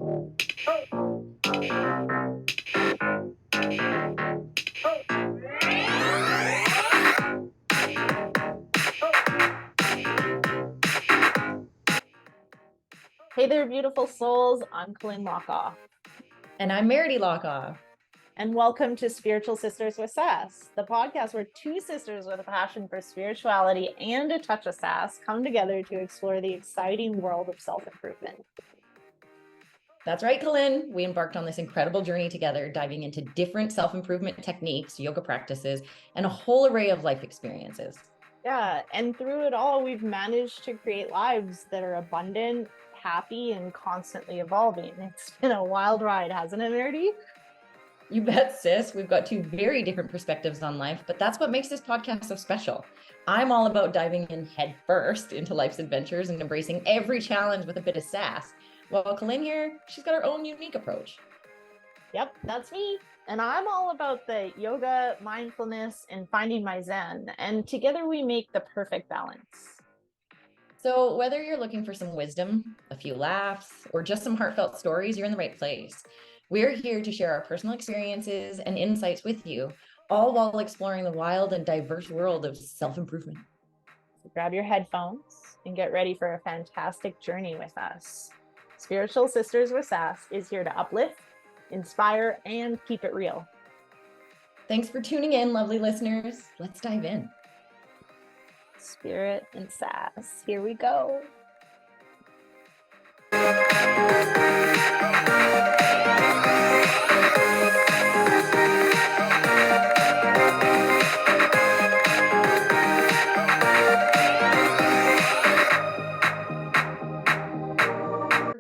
Hey there, beautiful souls. I'm Colynn Hlokoff. And I'm Meridee Hlokoff. And welcome to Spiritual Sisters with Sass, the podcast where two sisters with a passion for spirituality and a touch of sass come together to explore the exciting world of self-improvement. That's right, Colynn. We embarked on this incredible journey together, diving into different self-improvement techniques, yoga practices, and a whole array of life experiences. Yeah, and through it all, we've managed to create lives that are abundant, happy, and constantly evolving. It's been a wild ride, hasn't it, Meridee? You bet, sis. We've got two very different perspectives on life, but that's what makes this podcast so special. I'm all about diving in head first into life's adventures and embracing every challenge with a bit of sass. While Colynn here, she's got her own unique approach. Yep, that's me. And I'm all about the yoga, mindfulness, and finding my zen. And together we make the perfect balance. So whether you're looking for some wisdom, a few laughs, or just some heartfelt stories, you're in the right place. We're here to share our personal experiences and insights with you, all while exploring the wild and diverse world of self-improvement. So grab your headphones and get ready for a fantastic journey with us. Spiritual Sisters with Sass is here to uplift, inspire, and keep it real. Thanks for tuning in, lovely listeners. Let's dive in. Spirit and sass. Here we go.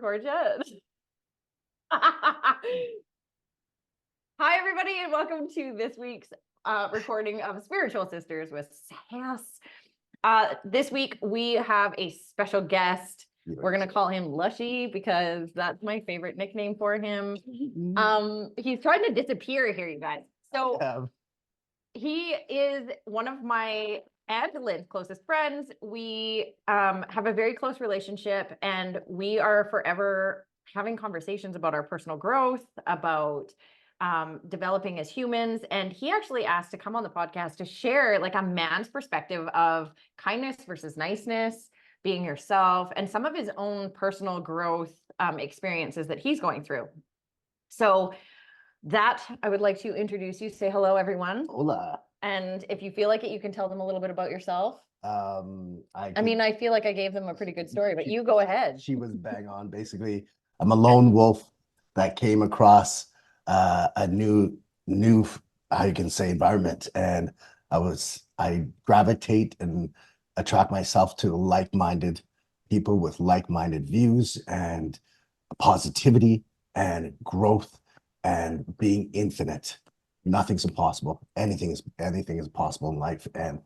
Gorgeous. Hi, everybody, and welcome to this week's recording of Spiritual Sisters with Sass. This week we have a special guest. We're gonna call him Lushy because that's my favorite nickname for him. He's trying to disappear here, you guys. So he is one of my and Lynn's closest friends. We have a very close relationship, and we are forever having conversations about our personal growth, about developing as humans. And he actually asked to come on the podcast to share like a man's perspective of kindness versus niceness, being yourself, and some of his own personal growth experiences that he's going through. So that I would like to introduce you. Say hello, everyone. Hola. And if you feel like it, you can tell them a little bit about yourself. I mean, I feel like I gave them a pretty good story, but you go ahead. She was bang on. Basically, I'm a lone wolf that came across a new, how you can say, environment, and I gravitate and attract myself to like-minded people with like-minded views and positivity and growth and being infinite. Nothing's impossible. Anything is possible in life. And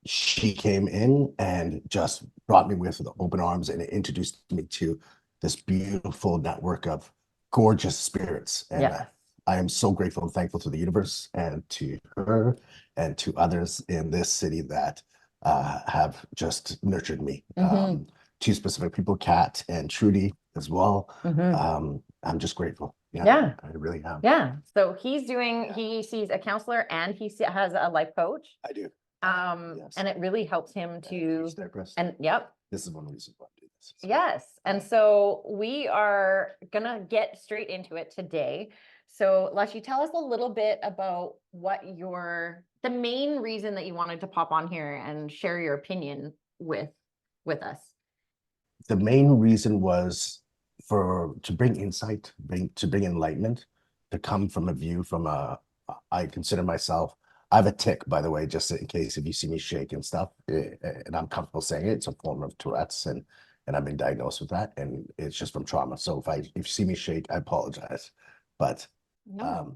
she came in and just brought me with open arms and introduced me to this beautiful network of gorgeous spirits. And I am so grateful and thankful to the universe and to her and to others in this city that have just nurtured me. Two specific people, Kat and Trudy as well. I'm just grateful. Yeah, I really am. Yeah. So he sees a counselor and he has a life coach. I do. Yes. And it really helps him to, This is one reason why I do this. Yes. And so we are gonna get straight into it today. So Lushy, tell us a little bit about the main reason that you wanted to pop on here and share your opinion with us. The main reason was to bring insight, to bring enlightenment, to come from a view from I consider myself, I have a tick, by the way, just in case if you see me shake and stuff, and I'm comfortable saying it, it's a form of Tourette's, and I've been diagnosed with that, and it's just from trauma. So if you see me shake, I apologize. But no.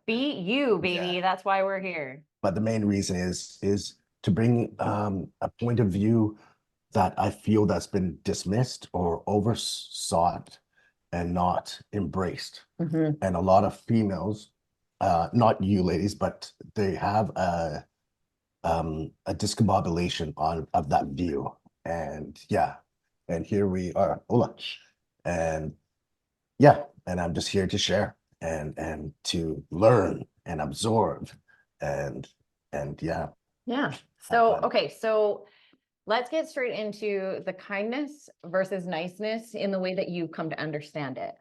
Be you, baby. Yeah. That's why we're here. But the main reason is to bring a point of view that I feel that's been dismissed or oversought and not embraced. And a lot of females, not you ladies, but they have a discombobulation of that view. And yeah, and here we are. Hola. And yeah, and I'm just here to share and to learn and absorb and yeah, Yeah. have So, fun. okay. So let's get straight into the kindness versus niceness in the way that you've come to understand it.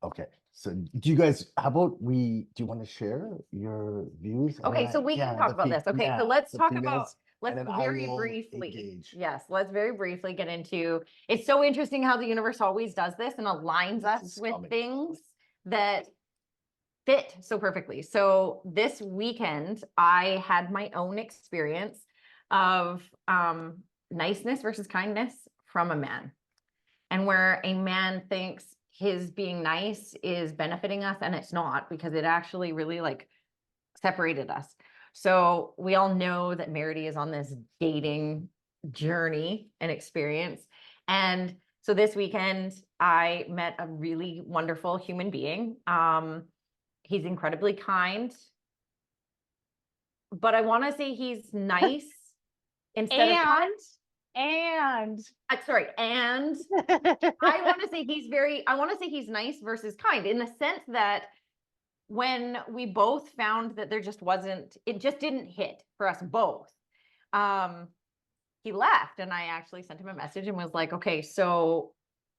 Okay. So do you guys, how about do you want to share your views? And then Okay, so we can talk about this. Okay, so let's talk about, let's and then I very will briefly, engage. yes, let's very briefly get into, it's so interesting how the universe always does this and aligns This us is with coming. things that fit so perfectly. So this weekend, I had my own experience of niceness versus kindness from a man. And where a man thinks his being nice is benefiting us, and it's not, because it actually really like separated us. So we all know that Meridee is on this dating journey and experience. And so this weekend, I met a really wonderful human being. He's incredibly kind, but I want to say he's nice instead of kind. And Sorry, and I want to say he's nice versus kind, in the sense that when we both found that it just didn't hit for us both. He left, and I actually sent him a message and was like, okay, so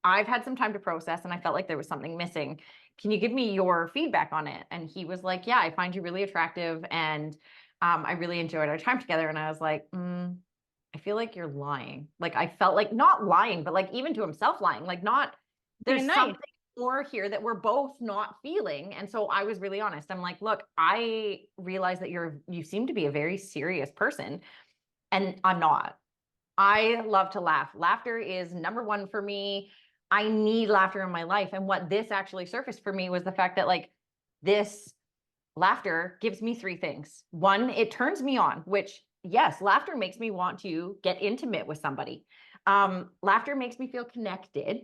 I've had some time to process and I felt like there was something missing. Can you give me your feedback on it? And he was like, yeah, I find you really attractive, and I really enjoyed our time together. And I was like, I feel like you're lying. Like, I felt like not lying, but like even to himself lying, like not, there's Being nice. something more here that we're both not feeling. And so I was really honest. I'm like, look, I realize that you seem to be a very serious person, and I'm not. I love to laugh. Laughter is number one for me. I need laughter in my life. And what this actually surfaced for me was the fact that like this laughter gives me three things. One, it turns me on, which yes, laughter makes me want to get intimate with somebody. Laughter makes me feel connected,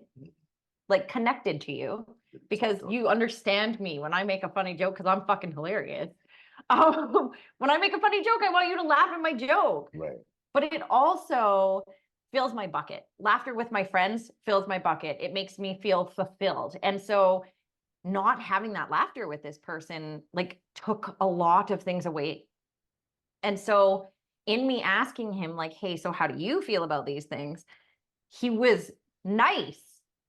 like connected to you, because you understand me when I make a funny joke, because I'm fucking hilarious. When I make a funny joke, I want you to laugh at my joke. Right. But it also fills my bucket. Laughter with my friends fills my bucket. It makes me feel fulfilled. And so not having that laughter with this person like took a lot of things away. And so in me asking him like, hey, so how do you feel about these things? He was nice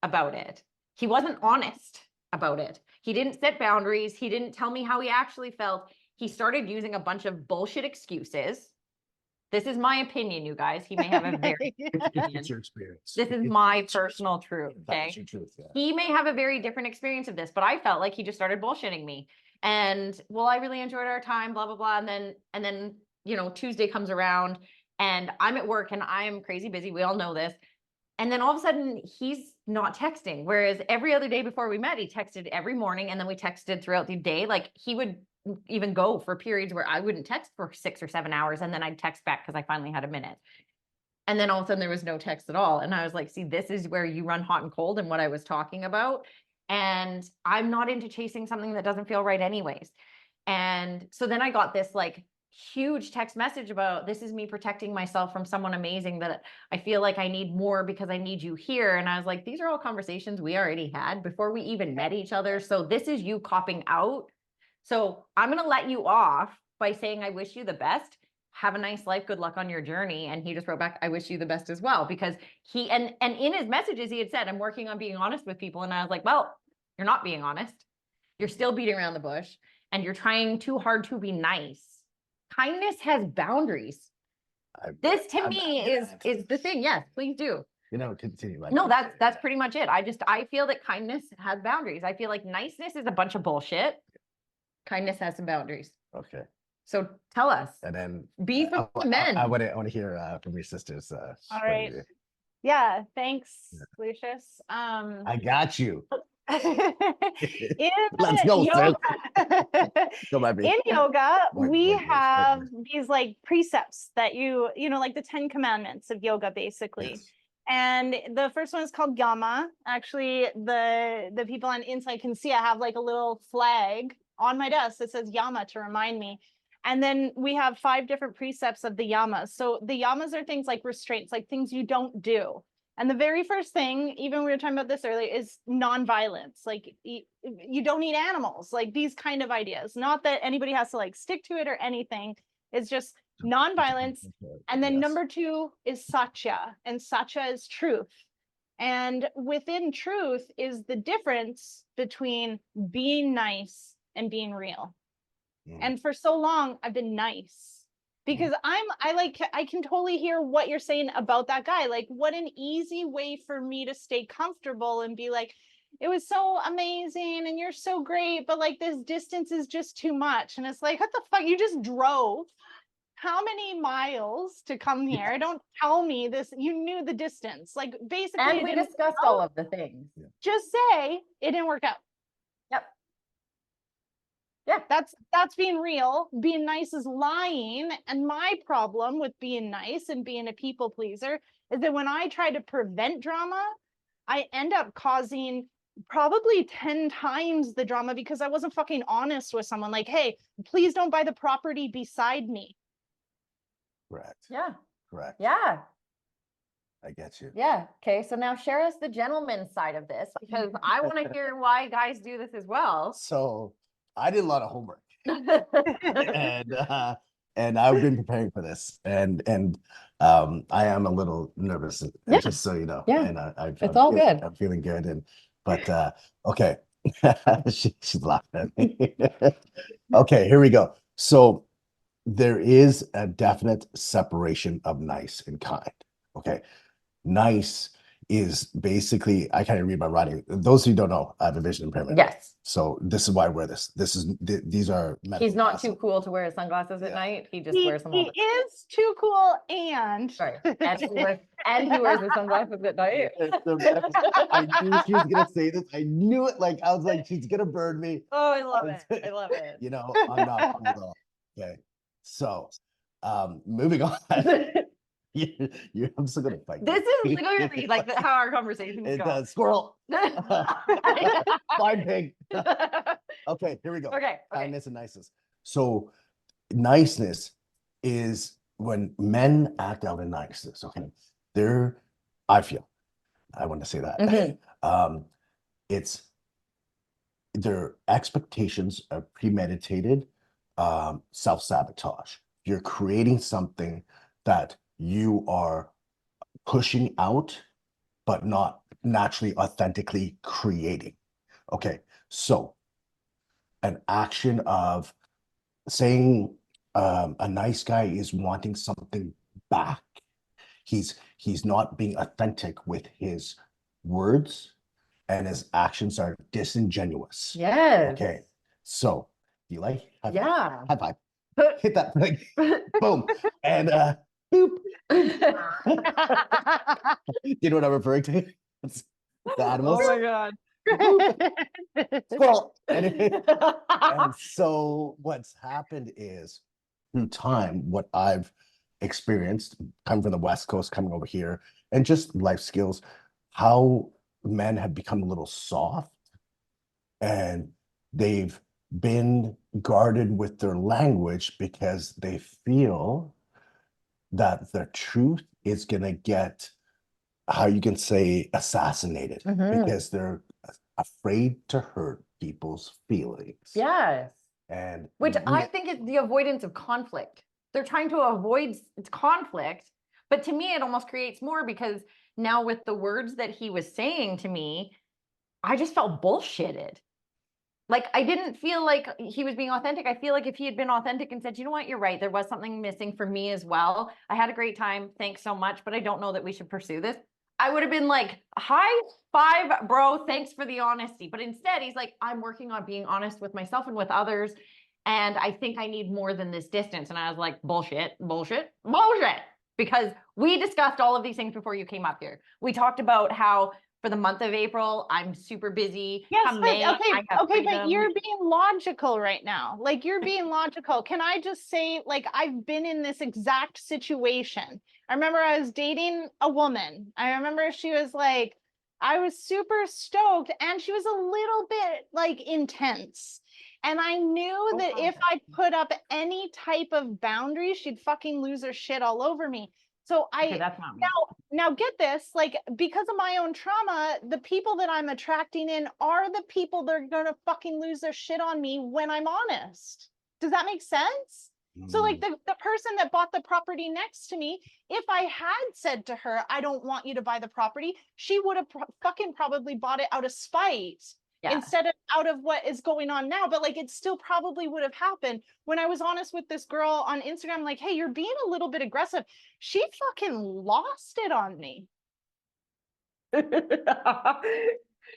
about it. He wasn't honest about it. He didn't set boundaries. He didn't tell me how he actually felt. He started using a bunch of bullshit excuses. This is my opinion, you guys. He may have a very It's your experience. This is my personal truth. Okay. That's your truth. Yeah. He may have a very different experience of this, but I felt like he just started bullshitting me. And well, I really enjoyed our time, blah, blah, blah. And then, you know, Tuesday comes around and I'm at work and I am crazy busy. We all know this. And then all of a sudden he's not texting. Whereas every other day before we met, he texted every morning. And then we texted throughout the day. Like he would even go for periods where I wouldn't text for 6 or 7 hours. And then I'd text back because I finally had a minute. And then all of a sudden there was no text at all. And I was like, see, this is where you run hot and cold and what I was talking about. And I'm not into chasing something that doesn't feel right anyways. And so then I got this like huge text message about, this is me protecting myself from someone amazing that I feel like I need more because I need you here. And I was like, these are all conversations we already had before we even met each other. So this is you copping out. So I'm going to let you off by saying, I wish you the best. Have a nice life. Good luck on your journey. And he just wrote back, I wish you the best as well. Because he, and in his messages, he had said, I'm working on being honest with people. And I was like, well, you're not being honest. You're still beating around the bush and you're trying too hard to be nice. Kindness has boundaries. This to me is the thing. Yes, please do. You know, continue. No, that's pretty much it. I feel that kindness has boundaries. I feel like niceness is a bunch of bullshit. Kindness has some boundaries. Okay. So tell us. And then Be for men. I want to hear from your sisters. all right. Yeah, thanks, Yeah. Lucious. I got you. In Let's go, yoga, in yoga, we have these like precepts that you know, like the 10 commandments of yoga, basically. Yes. And the first one is called Yama. Actually, the people on inside can see I have like a little flag on my desk that says Yama to remind me. And then we have 5 different precepts of the yamas. So the yamas are things like restraints, like things you don't do. And the very first thing, even we were talking about this earlier, is nonviolence. Like you don't need animals, like these kind of ideas. Not that anybody has to like stick to it or anything. It's just nonviolence. And then Yes. number 2 is satya, and satya is truth. And within truth is the difference between being nice and being real. And for so long, I've been nice because I can totally hear what you're saying about that guy. Like, what an easy way for me to stay comfortable and be like, it was so amazing and you're so great, but like this distance is just too much. And it's like, what the fuck? You just drove how many miles to come here? Don't tell me this. You knew the distance. Like, basically, And it we didn't discussed work all out. of the things. Just say it didn't work out. Yep. Yeah, that's being real. Being nice is lying. And my problem with being nice and being a people pleaser is that when I try to prevent drama, I end up causing probably 10 times the drama because I wasn't fucking honest with someone. Like, hey, please don't buy the property beside me. Correct. Yeah. Correct. Yeah. I get you. Yeah. Okay. So now share us the gentleman's side of this because I want to hear why guys do this as well. So I did a lot of homework and I've been preparing for this and I am a little nervous, Yeah. just so you know. Yeah. And It's all good. I'm feeling good. But okay. She's laughing at me. Okay, here we go. So there is a definite separation of nice and kind. Okay. Nice is basically, I can't even read my writing. Those who don't know, I have a vision impairment. Yes. So this is why I wear this. These are He's not glasses. too cool to wear his sunglasses at Yeah. night. He just He wears them all the is too cool and Sorry. And he wears his sunglasses at night. I knew she was gonna say this. I knew it. Like I was like, she's gonna burn me. Oh, I love it. I love it. You know, I'm not cool at all. Okay. So moving on. I'm still gonna fight. This is literally like how our conversations It go. does. Squirrel. Blind pig. Okay, here we go. Okay. Kindness and niceness. So niceness is when men act out in niceness. Okay. I want to say that. Mhm. It's their expectations are premeditated, self-sabotage. You're creating something that you are pushing out, but not naturally, authentically creating. Okay, so an action of saying a nice guy is wanting something back. He's not being authentic with his words, and his actions are disingenuous. Yes. Okay, so do you like? High five. Yeah. High five. Hit that thing. Boom. And boop. You know what I'm referring to? It's the animals. Oh my God. Squirrel. And so what's happened is through time, what I've experienced coming from the West Coast, coming over here, and just life skills, how men have become a little soft and they've been guarded with their language because they feel that their truth is going to get, how you can say, assassinated because they're afraid to hurt people's feelings. Yes. And which I think is the avoidance of conflict. They're trying to avoid conflict, but to me, it almost creates more because now with the words that he was saying to me, I just felt bullshitted. Like I didn't feel like he was being authentic. I feel like if he had been authentic and said, you know what, you're right, there was something missing for me as well. I had a great time. Thanks so much, but I don't know that we should pursue this. I would have been like, high five, bro. Thanks for the honesty. But instead, he's like, I'm working on being honest with myself and with others. And I think I need more than this distance. And I was like, bullshit, bullshit, bullshit. Because we discussed all of these things before you came up here. We talked about how for the month of April, I'm super busy. Yes, Come but May, I have okay, but freedom. you're being logical right now. Like you're being logical. Can I just say, like, I've been in this exact situation. I remember I was dating a woman. I remember she was like, I was super stoked and she was a little bit like intense. And I knew that if I put up any type of boundary, she'd fucking lose her shit all over me. So Okay, that's not me. now get this, like, because of my own trauma, the people that I'm attracting in are the people that are gonna fucking lose their shit on me when I'm honest. Does that make sense? So like the person that bought the property next to me, if I had said to her, I don't want you to buy the property, she would have fucking probably bought it out of spite instead of out of what is going on now. But like, it still probably would have happened. When I was honest with this girl on Instagram, like, hey, you're being a little bit aggressive. She fucking lost it on me.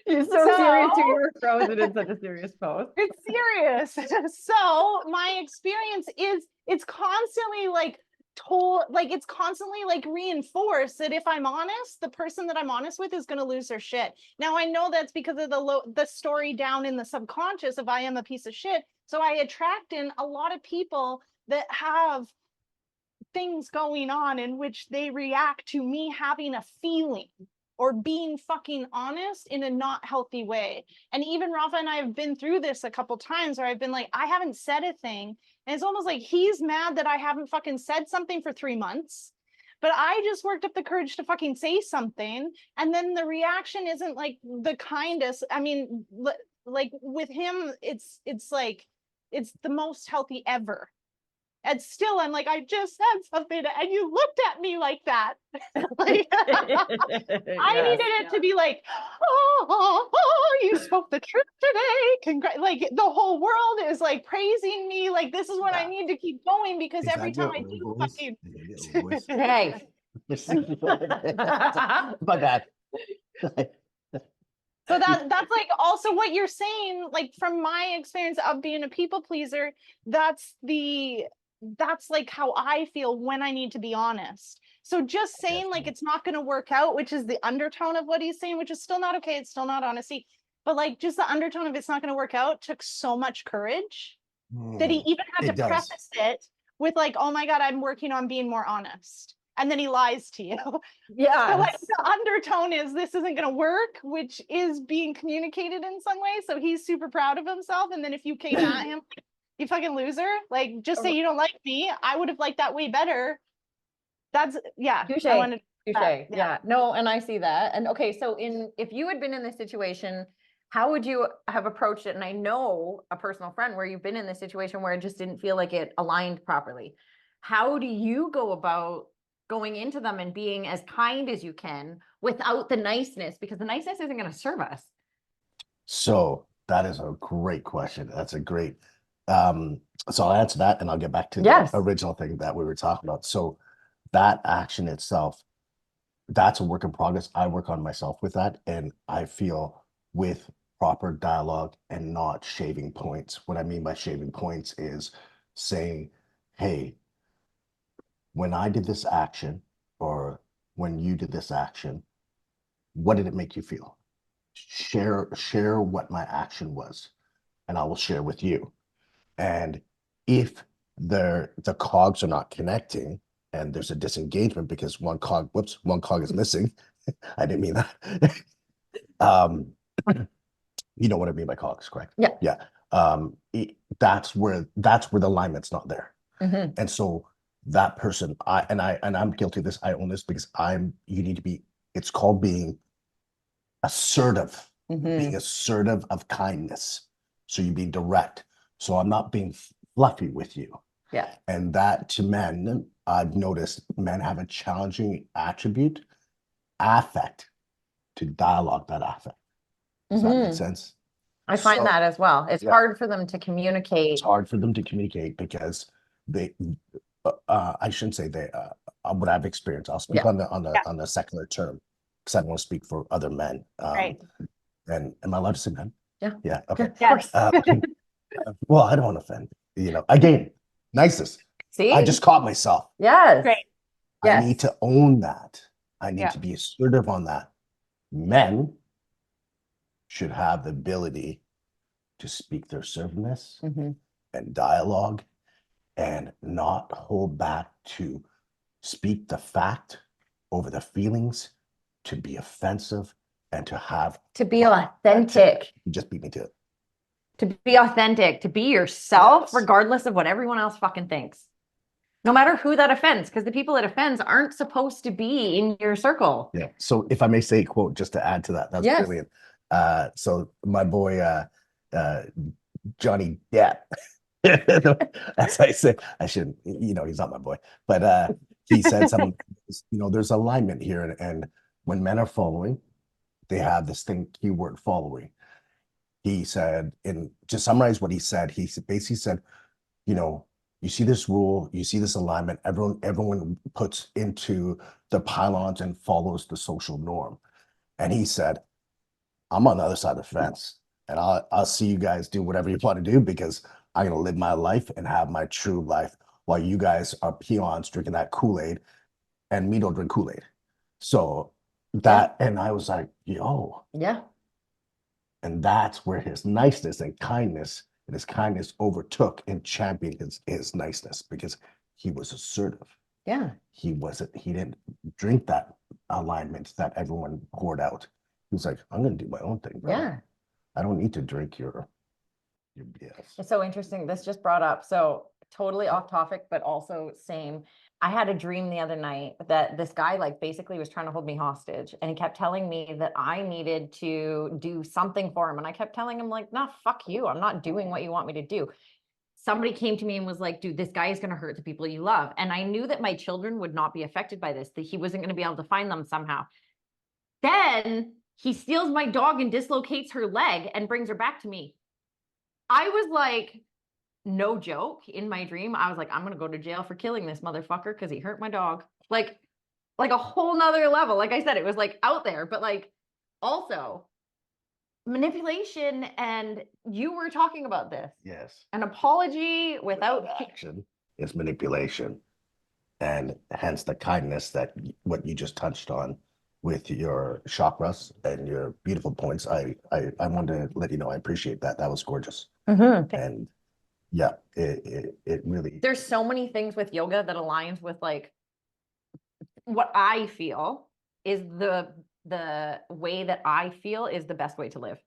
You're so serious too. You were frozen in such a serious pose. It's serious. So my experience is it's constantly like told, like it's constantly like reinforced that if I'm honest, the person that I'm honest with is going to lose their shit. Now I know that's because of the story down in the subconscious of I am a piece of shit. So I attract in a lot of people that have things going on in which they react to me having a feeling or being fucking honest in a not healthy way. And even Rafa and I have been through this a couple times where I've been like, I haven't said a thing. And it's almost like he's mad that I haven't fucking said something for 3 months, but I just worked up the courage to fucking say something. And then the reaction isn't like the kindest. I mean, like with him, it's like, it's the most healthy ever. And still, I'm like, I just said something, and you looked at me like that. Like, I needed it to be like, oh, you spoke the truth today. Like the whole world is like praising me. Like this is what I need to keep going because every time I do fucking. Hey. My bad. So that's like also what you're saying, like from my experience of being a people pleaser, that's like how I feel when I need to be honest. So just saying like it's not going to work out, which is the undertone of what he's saying, which is still not okay. It's still not honesty. But like just the undertone of it's not going to work out took so much courage that he even had to preface it with like, oh my God, I'm working on being more honest. And then he lies to you. Yeah. So like the undertone is this isn't going to work, which is being communicated in some way. So he's super proud of himself. And then if you came at him, you fucking loser, like just say you don't like me. I would have liked that way better. That's Touche. Yeah. No, and I see that. And okay, so if you had been in this situation, how would you have approached it? And I know a personal friend where you've been in this situation where it just didn't feel like it aligned properly. How do you go about going into them and being as kind as you can without the niceness? Because the niceness isn't going to serve us. So that is a great question. That's a great, so I'll answer that and I'll get back to the original thing that we were talking about. So that action itself, that's a work in progress. I work on myself with that. And I feel with proper dialogue and not shaving points. What I mean by shaving points is saying, hey, when I did this action or when you did this action, what did it make you feel? Share what my action was, and I will share with you. And if the cogs are not connecting and there's a disengagement because one cog is missing. I didn't mean that. You know what I mean by cogs, correct? Yeah. That's where the alignment's not there. And so that person, I'm guilty of this. I own this because you need to be, it's called being assertive, being assertive of kindness. So you're being direct. So I'm not being fluffy with you. Yeah. And that to men, I've noticed men have a challenging attribute, affect, to dialogue that affect. Does that make sense? I find that as well. It's hard for them to communicate. It's hard for them to communicate because I shouldn't say what I've experienced. I'll speak on the secular term because I don't want to speak for other men. Right. And am I allowed to say men? Yeah. Yeah. Okay. Yes. Well, I don't want to offend. Again, niceness. See? I just caught myself. Yes. Great. I need to own that. I need to be assertive on that. Men should have the ability to speak their assertiveness and dialogue and not hold back to speak the fact over the feelings, to be offensive and to be authentic. You just beat me to it. To be authentic, to be yourself, regardless of what everyone else fucking thinks. No matter who that offends, because the people it offends aren't supposed to be in your circle. Yeah. So if I may say a quote just to add to that, that's Yes. brilliant. So my boy Johnny Depp, as I said, I shouldn't, he's not my boy, but he said something, there's alignment here. And when men are following, they have this thing, keyword following. He said, and to summarize what he said, he basically said, you see this rule, you see this alignment, everyone puts into the pylons and follows the social norm. And he said, I'm on the other side of the fence, and I'll see you guys do whatever you want to do, because I'm gonna live my life and have my true life, while you guys are peons drinking that Kool-Aid, and me don't drink Kool-Aid. So that, and I was like, yo. Yeah. And that's where his niceness and his kindness overtook and championed his niceness, because he was assertive. Yeah. He didn't drink that alignment that everyone poured out. He was like, I'm gonna do my own thing, bro. Yeah. I don't need to drink your BS. It's so interesting. This just brought up, so totally off topic, but also same. I had a dream the other night that this guy like basically was trying to hold me hostage, and he kept telling me that I needed to do something for him. And I kept telling him like, nah, fuck you. I'm not doing what you want me to do. Somebody came to me and was like, dude, this guy is going to hurt the people you love. And I knew that my children would not be affected by this, that he wasn't going to be able to find them somehow. Then he steals my dog and dislocates her leg and brings her back to me. I was like, no joke, in my dream, I was like, I'm going to go to jail for killing this motherfucker because he hurt my dog. Like a whole nother level. Like I said, it was like out there, but like also manipulation. And you were talking about this. Yes. An apology without action is manipulation. And hence the kindness that what you just touched on with your chakras and your beautiful points. I wanted to let you know I appreciate that. That was gorgeous. And yeah, it really. There's so many things with yoga that aligns with like what I feel is the way that I feel is the best way to live.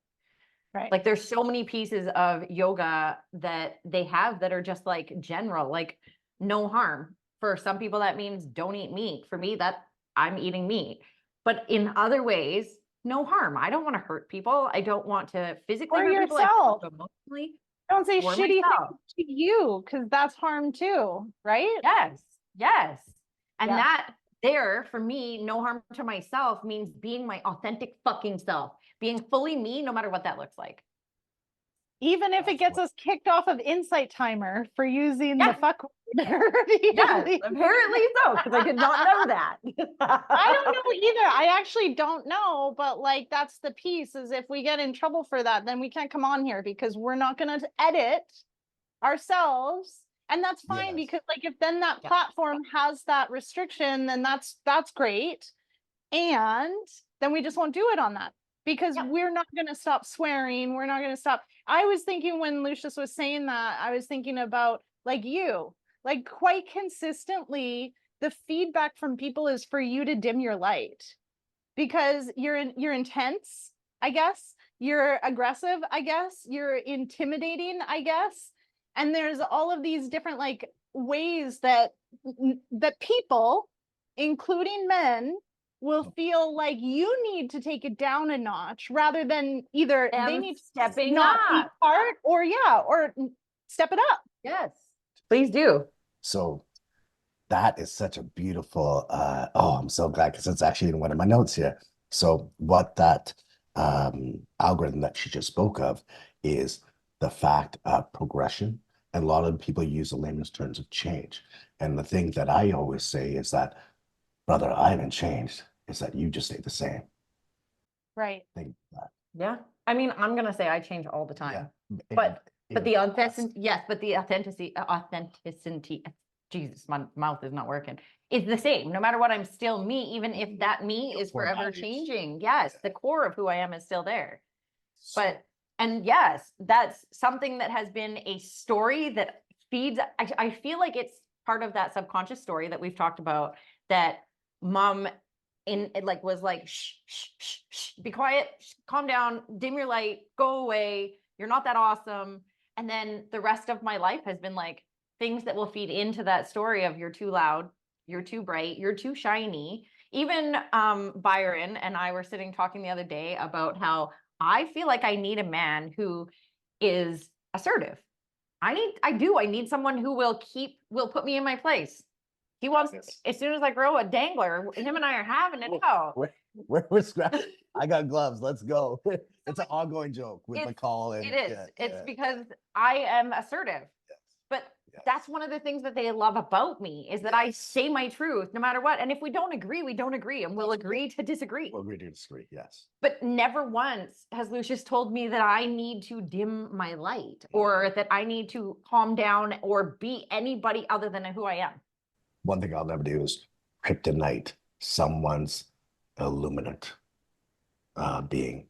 Right. Like there's so many pieces of yoga that they have that are just like general, like no harm. For some people, that means don't eat meat. For me, that I'm eating meat. But in other ways, no harm. I don't want to hurt people. I don't want to physically Or hurt yourself. people. I want to emotionally. Don't say Or shitty myself. things to you, because that's harm too, right? Yes, yes. And Yeah. that there, for me, no harm to myself means being my authentic fucking self, being fully me, no matter what that looks like. Even if it gets us kicked off of Insight Timer for using the fuck word. Yes, apparently so, because I did not know that. I don't know either. I actually don't know, but like that's the piece, is if we get in trouble for that, then we can't come on here, because we're not going to edit ourselves. And that's fine, because like if then that platform has that restriction, then that's great. And then we just won't do it on that, because we're not going to stop swearing. We're not going to stop. I was thinking when Lucious was saying that, I was thinking about like you, like quite consistently, the feedback from people is for you to dim your light, because you're intense, I guess. You're aggressive, I guess. You're intimidating, I guess. And there's all of these different like ways that people, including men, will feel like you need to take it down a notch, rather than either they need to not be part, or step it up. Yes, please do. So that is such a beautiful, I'm so glad, because it's actually in one of my notes here. So what that algorithm that she just spoke of is the fact of progression. And a lot of people use the layman's terms of change. And the thing that I always say is that, brother, I haven't changed. Is that you just stay the same. Right. Think that. Yeah. I mean, I'm going to say I change all the time. Yeah. But the authenticity, yes, but the authenticity, Jesus, my mouth is not working. It's the same. No matter what, I'm still me, even if that me is forever changing. Yes, the core of who I am is still there. And yes, that's something that has been a story that feeds. I feel like it's part of that subconscious story that we've talked about, that mom was like, shh, shh, shh, shh, be quiet, calm down, dim your light, go away. You're not that awesome. And then the rest of my life has been like, things that will feed into that story of you're too loud, you're too bright, you're too shiny. Even Byron and I were sitting talking the other day about how I feel like I need a man who is assertive. I need someone who will put me in my place. He wants, as soon as I grow a dangler, him and I are having it out. We're scrapping. I got gloves. Let's go. It's an ongoing joke with McCall. And it is. It's because I am assertive. Yes. But Yes. that's one of the things that they love about me is that I say my truth no matter what. And if we don't agree, we don't agree, and we'll agree to disagree. We'll agree to disagree. Yes. But never once has Lucious told me that I need to dim my light or that I need to calm down or be anybody other than who I am. One thing I'll never do is kryptonite someone's illuminate being.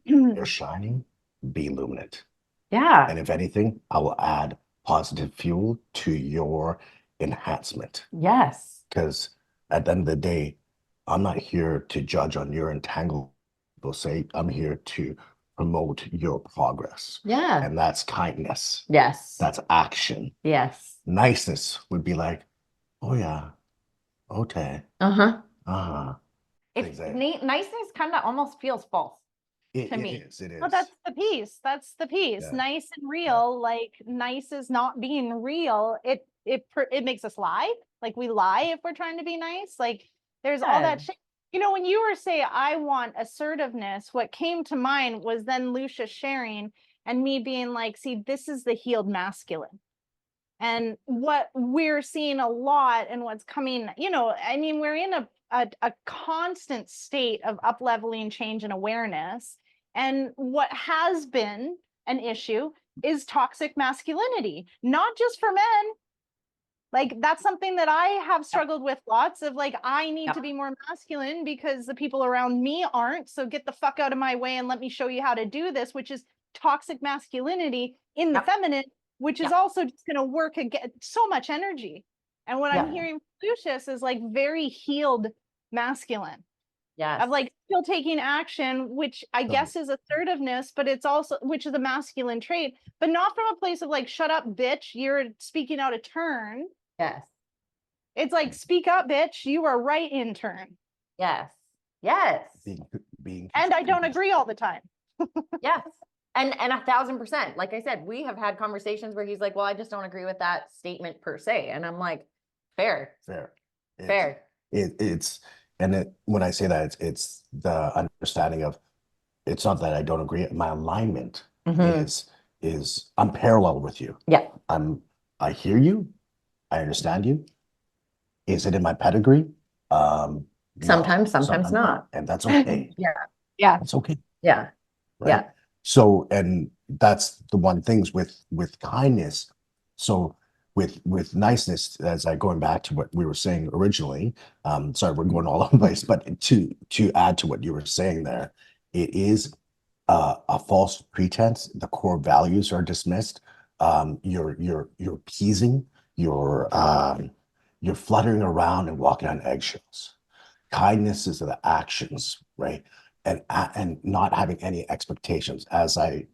You're shining, be illuminate. Yeah. And if anything, I will add positive fuel to your enhancement. Yes. Because at the end of the day, I'm not here to judge on your entanglement. I'm here to promote your progress. Yeah. And that's kindness. Yes. That's action. Yes. Niceness would be like, oh yeah, okay. Uh-huh. Uh-huh. Niceness kind of almost feels false to me. It is. Well, that's the piece. That's the piece. Yeah. Nice and real. Like nice is not being real. It makes us lie. Like we lie if we're trying to be nice. Like there's all that shit. You know, when you were saying I want assertiveness, what came to mind was then Lucious sharing and me being like, see, this is the healed masculine. And what we're seeing a lot and what's coming, you know, I mean, we're in a constant state of up-leveling change and awareness. And what has been an issue is toxic masculinity, not just for men. Like that's something that I have struggled with lots of, like, I need to be more masculine because the people around me aren't. So get the fuck out of my way and let me show you how to do this, which is toxic masculinity in the feminine, which is also just going to work again, so much energy. And what I'm hearing from Lucious is like very healed masculine. Yes. Of like still taking action, which I guess is assertiveness, but it's also, which is a masculine trait, but not from a place of like, shut up, bitch, you're speaking out of turn. Yes. It's like, speak up, bitch, you are right in turn. Yes. Yes. Being and I don't agree all the time. Yes. And 1,000%. Like I said, we have had conversations where he's like, well, I just don't agree with that statement per se. And I'm like, fair. When I say that, it's the understanding of, it's not that I don't agree. My alignment is I'm parallel with you. Yeah. I hear you. I understand you. Is it in my pedigree? Sometimes not. And that's okay. Yeah. That's okay. Yeah. Right? Yeah. So, and that's the one things with kindness. So with niceness, as I going back to what we were saying originally, sorry, we're going all over the place, but to add to what you were saying there, it is a false pretense. The core values are dismissed. You're appeasing, you're fluttering around and walking on eggshells. Kindness is the actions, right? And not having any expectations, as I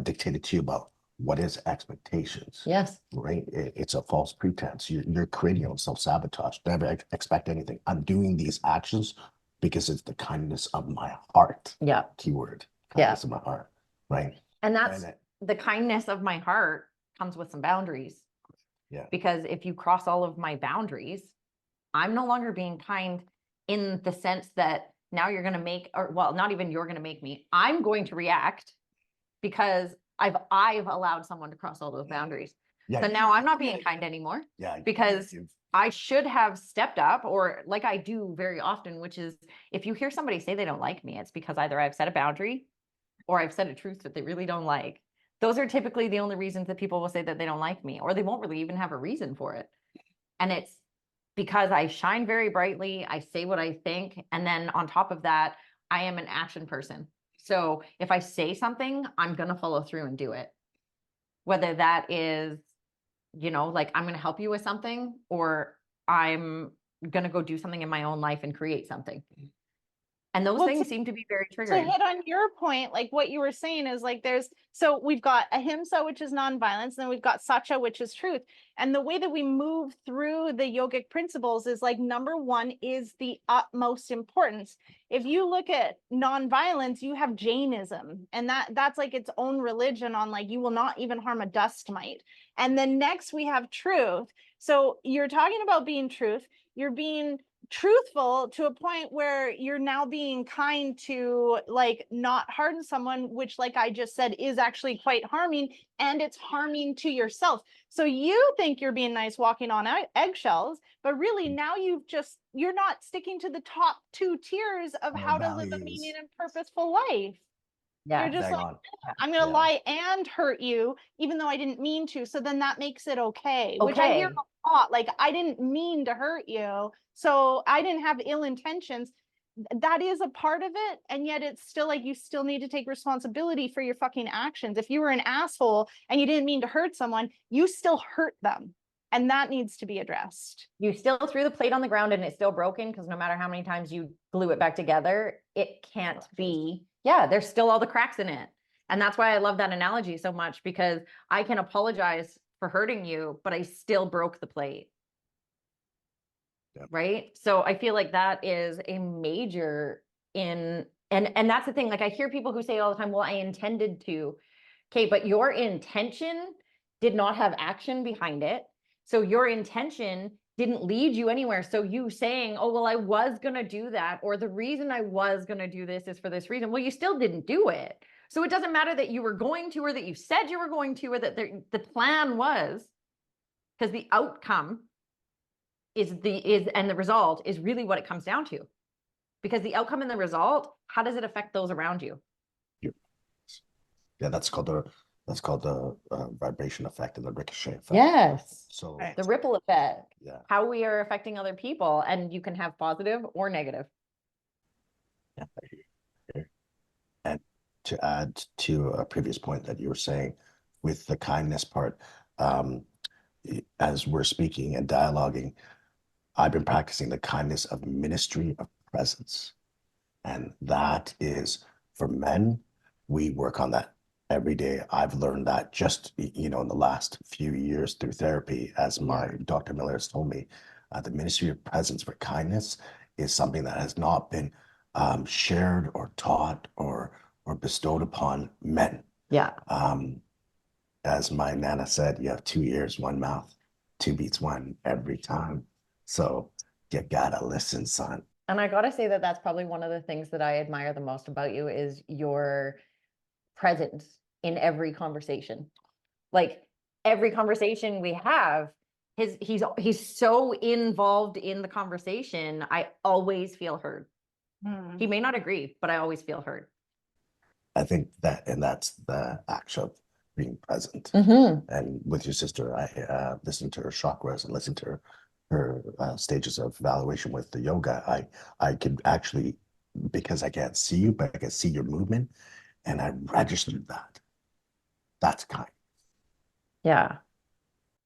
dictated to you about what is expectations. Yes. Right? It's a false pretense. You're creating your own self-sabotage. Never expect anything. I'm doing these actions because it's the kindness of my heart. Yeah. Keyword. Kindness of my heart. Right. And that's the kindness of my heart comes with some boundaries. Yeah. Because if you cross all of my boundaries, I'm no longer being kind in the sense that now you're going to make, or well, not even you're going to make me, I'm going to react because I've allowed someone to cross all those boundaries. Yeah. So now I'm not being kind anymore. Yeah. Because I should have stepped up, or like I do very often, which is if you hear somebody say they don't like me, it's because either I've set a boundary or I've said a truth that they really don't like. Those are typically the only reasons that people will say that they don't like me, or they won't really even have a reason for it. And it's because I shine very brightly, I say what I think, and then on top of that, I am an action person. So if I say something, I'm going to follow through and do it. Whether that is, you know, like I'm going to help you with something, or I'm going to go do something in my own life and create something. And those Well, things seem to be very to triggering. hit on your point, like what you were saying is like so we've got ahimsa, which is nonviolence, and then we've got satya, which is truth. And the way that we move through the yogic principles is like number one is the utmost importance. If you look at nonviolence, you have Jainism, and that's like its own religion on like you will not even harm a dust mite. And then next we have truth. So you're talking about being truth, you're being truthful to a point where you're now being kind to like not harm someone, which like I just said is actually quite harming, and it's harming to yourself. So you think you're being nice walking on eggshells, but really now you're not sticking to the top two tiers of how to live a meaning and purposeful life. Yeah. You're just Bang like, on. I'm going to Yeah. lie and hurt you, even though I didn't mean to. So then that makes it okay, which I hear a lot. Like, I didn't mean to hurt you, so I didn't have ill intentions. That is a part of it. And yet it's still like, you still need to take responsibility for your fucking actions. If you were an asshole and you didn't mean to hurt someone, you still hurt them. And that needs to be addressed. You still threw the plate on the ground and it's still broken, because no matter how many times you glue it back together, it can't be, there's still all the cracks in it. And that's why I love that analogy so much, because I can apologize for hurting you, but I still broke the plate. Yep. Right? So I feel like that is a major and that's the thing. Like I hear people who say all the time, well, I intended to. Okay, but your intention did not have action behind it. So your intention didn't lead you anywhere. So you saying, oh, well, I was going to do that, or the reason I was going to do this is for this reason. Well, you still didn't do it. So it doesn't matter that you were going to, or that you said you were going to, or that the plan was, because the outcome and the result is really what it comes down to. Because the outcome and the result, how does it affect those around you? Yeah, that's called the vibration effect and the ricochet effect. Yes. So The ripple effect. Yeah. How we are affecting other people, and you can have positive or negative. Yeah. And to add to a previous point that you were saying with the kindness part, as we're speaking and dialoguing, I've been practicing the kindness of ministry of presence. And that is for men, we work on that every day. I've learned that just, in the last few years through therapy, as my Dr. Miller has told me, the ministry of presence for kindness is something that has not been shared or taught or bestowed upon men. Yeah. As my Nana said, you have 2 ears, 1 mouth, 2 beats 1 every time. So you gotta listen, son. And I gotta say that that's probably one of the things that I admire the most about you is your presence in every conversation. Like every conversation we have, he's so involved in the conversation. I always feel heard. He may not agree, but I always feel heard. I think that's the act of being present. And with your sister, I listened to her chakras and listened to her stages of evaluation with the yoga. I could actually, because I can't see you, but I can see your movement, and I registered that. That's kind. Yeah.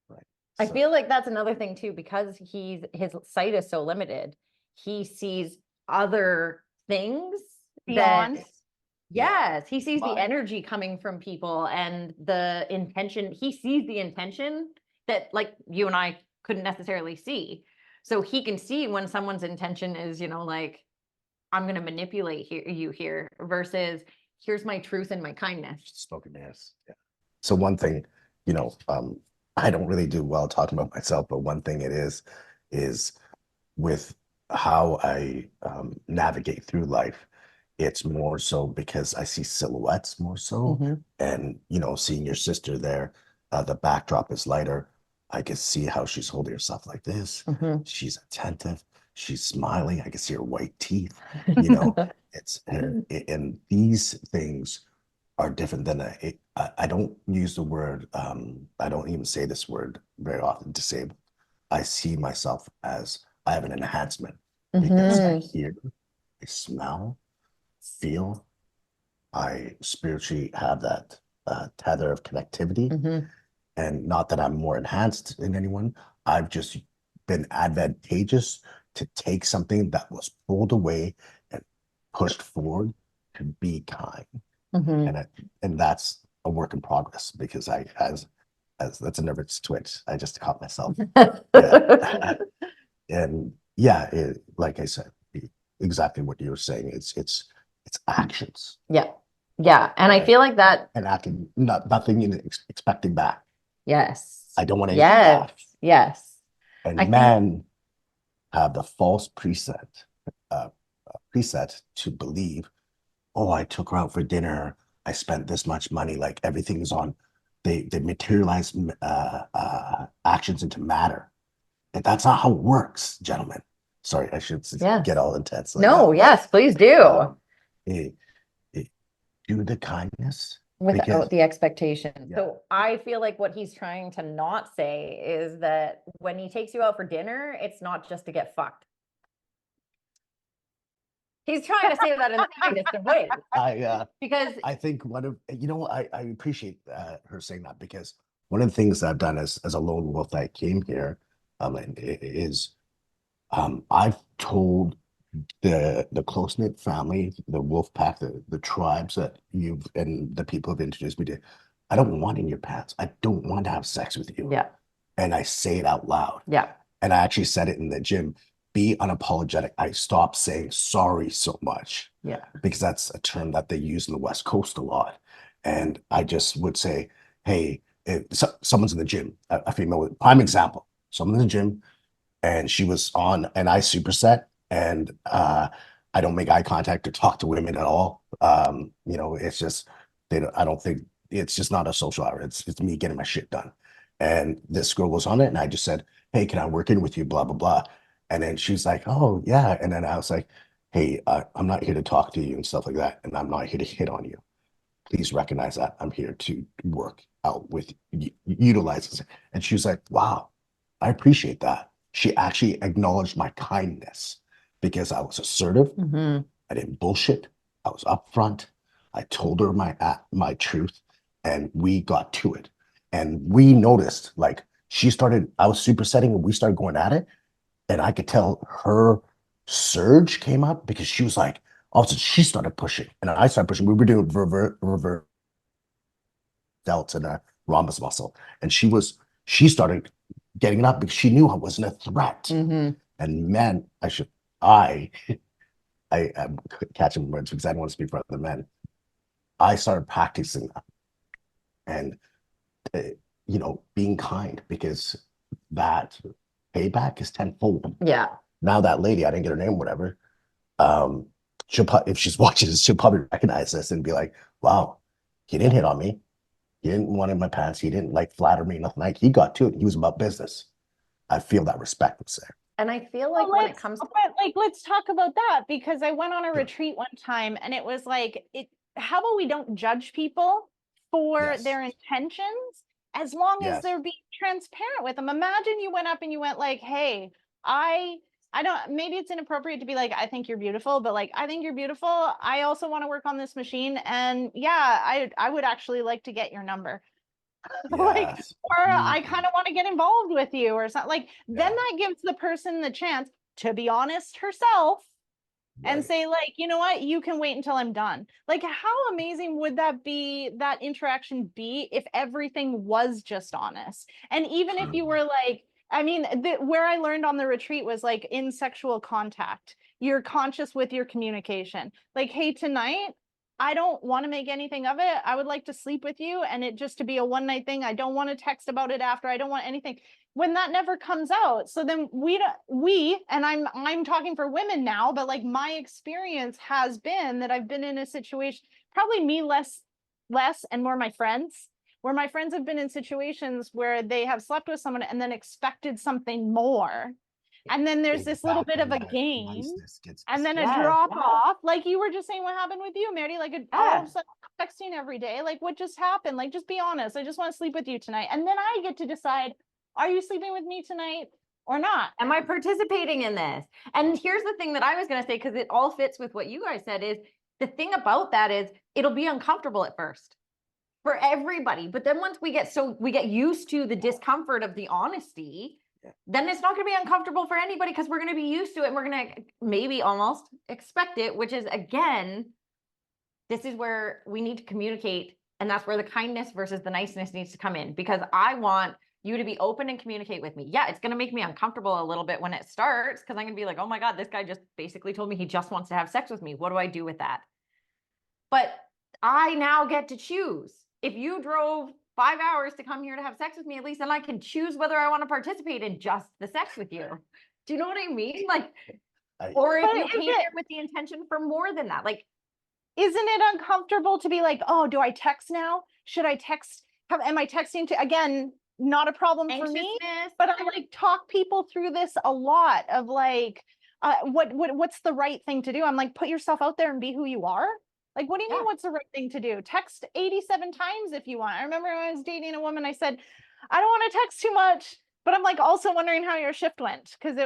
Right. I So, feel like that's another thing too, because his sight is so limited. He sees other things Beyond. Yes, he sees the Mine. energy coming from people and the intention. He sees the intention that like you and I couldn't necessarily see. So he can see when someone's intention is, like, I'm going to manipulate you here versus here's my truth and my kindness. spoken yes. Yeah. So one thing, I don't really do well talking about myself, but one thing it is with how I navigate through life. It's more so because I see silhouettes more so. And, seeing your sister there, the backdrop is lighter. I can see how she's holding herself like this. She's attentive. She's smiling. I can see her white teeth. And these things are different than I don't use the word, I don't even say this word very often, disabled. I see myself as I have an enhancement because I hear, I smell, feel, I spiritually have that tether of connectivity. And not that I'm more enhanced than anyone, I've just been advantageous to take something that was pulled away and pushed forward to be kind. Mhm. And that's a work in progress because as that's a nervous twitch. I just caught myself. Yeah. And yeah, like I said, exactly what you were saying. It's actions. Yeah. Yeah. And I feel like that. And acting, nothing in expecting back. Yes. I don't want anything Yes. back. Yes. And I think. men have the false preset to believe, oh, I took her out for dinner. I spent this much money. Like everything's on. They materialize actions into matter, and that's not how it works, gentlemen. Sorry, I should Yes. get all intense like No, that. yes, please do. Eh, do the kindness Without because the expectation. Yeah. So I feel like what he's trying to not say is that when he takes you out for dinner, it's not just to get fucked. He's trying to say that in the kindest of ways. I Because think I appreciate her saying that because one of the things that I've done as a lone wolf that came here is I've told the close-knit family, the wolf pack, the tribes that you've and the people have introduced me to, I don't want in your pants. I don't want to have sex with you. yeah, And I say it out loud. yeah, And I actually said it in the gym. Be unapologetic. I stopped saying sorry so much yeah, because that's a term that they use in the West Coast a lot. And I just would say, hey, if someone's in the gym, a female, prime example, someone's in the gym and she was on an I superset and I don't make eye contact or talk to women at all. It's just, I don't think, it's just not a social hour. It's me getting my shit done. And this girl was on it and I just said, hey, can I work in with you? Blah, blah, blah. And then she's like, oh, yeah. And then I was like, hey, I'm not here to talk to you and stuff like that. And I'm not here to hit on you. Please recognize that I'm here to work out with you, utilize this. And she was like, wow, I appreciate that. She actually acknowledged my kindness because I was assertive. mm-hmm. I didn't bullshit. I was upfront. I told her my truth and we got to it. And we noticed like I was supersetting and we started going at it. And I could tell her surge came up because she was like, also she started pushing and I started pushing. We were doing reverse delts and a rhombus muscle. And she started getting it up because she knew I wasn't a threat. Mm-hmm. And man, I am catching words because I don't want to speak for other men. I started practicing that and, being kind because that payback is tenfold. Yeah. Now that lady, I didn't get her name, whatever. If she's watching this, she'll probably recognize this and be like, wow, he didn't hit on me. He didn't want in my pants. He didn't like flatter me, nothing like he got to it. He was about business. I feel that respect was there. And I feel like when it comes to let's talk about that because I went on a retreat one time and it was like how about we don't judge people for their intentions as long as they're being transparent with them. Imagine you went up and you went like, hey, I don't, maybe it's inappropriate to be like, I think you're beautiful, but like, I think you're beautiful. I also want to work on this machine. And yeah, I would actually like to get your number. Like, or I kind of want to get involved with you or something like, then that gives the person the chance to be honest herself and say like, you know what, you can wait until I'm done. Like, how amazing would that interaction be if everything was just honest? And even if you were like, I mean, where I learned on the retreat was like in sexual contact, you're conscious with your communication. Like, hey, tonight, I don't want to make anything of it. I would like to sleep with you and it just to be a one night thing. I don't want to text about it after. I don't want anything. When that never comes out. So then we and I'm talking for women now, but like my experience has been that I've been in a situation, probably me less and more my friends, where my friends have been in situations where they have slept with someone and then expected something more. And then there's this little bit of a game and then a drop off. Like you were just saying what happened with you, Meridee, like all of a sudden texting every day. Like what just happened? Like, just be honest. I just want to sleep with you tonight. And then I get to decide, are you sleeping with me tonight or not? Am I participating in this? And here's the thing that I was going to say, because it all fits with what you guys said, is the thing about that is it'll be uncomfortable at first for everybody. But then once we get used to the discomfort of the honesty, then it's not going to be uncomfortable for anybody because we're going to be used to it and we're going to maybe almost expect it, which is, again, this is where we need to communicate. And that's where the kindness versus the niceness needs to come in, because I want you to be open and communicate with me. Yeah, it's going to make me uncomfortable a little bit when it starts, because I'm going to be like, oh my God, this guy just basically told me he just wants to have sex with me. What do I do with that? But I now get to choose. If you drove 5 hours to come here to have sex with me, at least then I can choose whether I want to participate in just the sex with you. Do you know what I mean? Like, or if you came here with the intention for more than that, like, isn't it uncomfortable to be like, oh, do I text now? Should I text? Am I texting to, again, not a problem for me, but I like talk people through this a lot of like, what's the right thing to do? I'm like, put yourself out there and be who you are. Like, what do you mean? What's the right thing to do? Text 87 times if you want. I remember when I was dating a woman, I said, I don't want to text too much, but I'm like also wondering how your shift went, because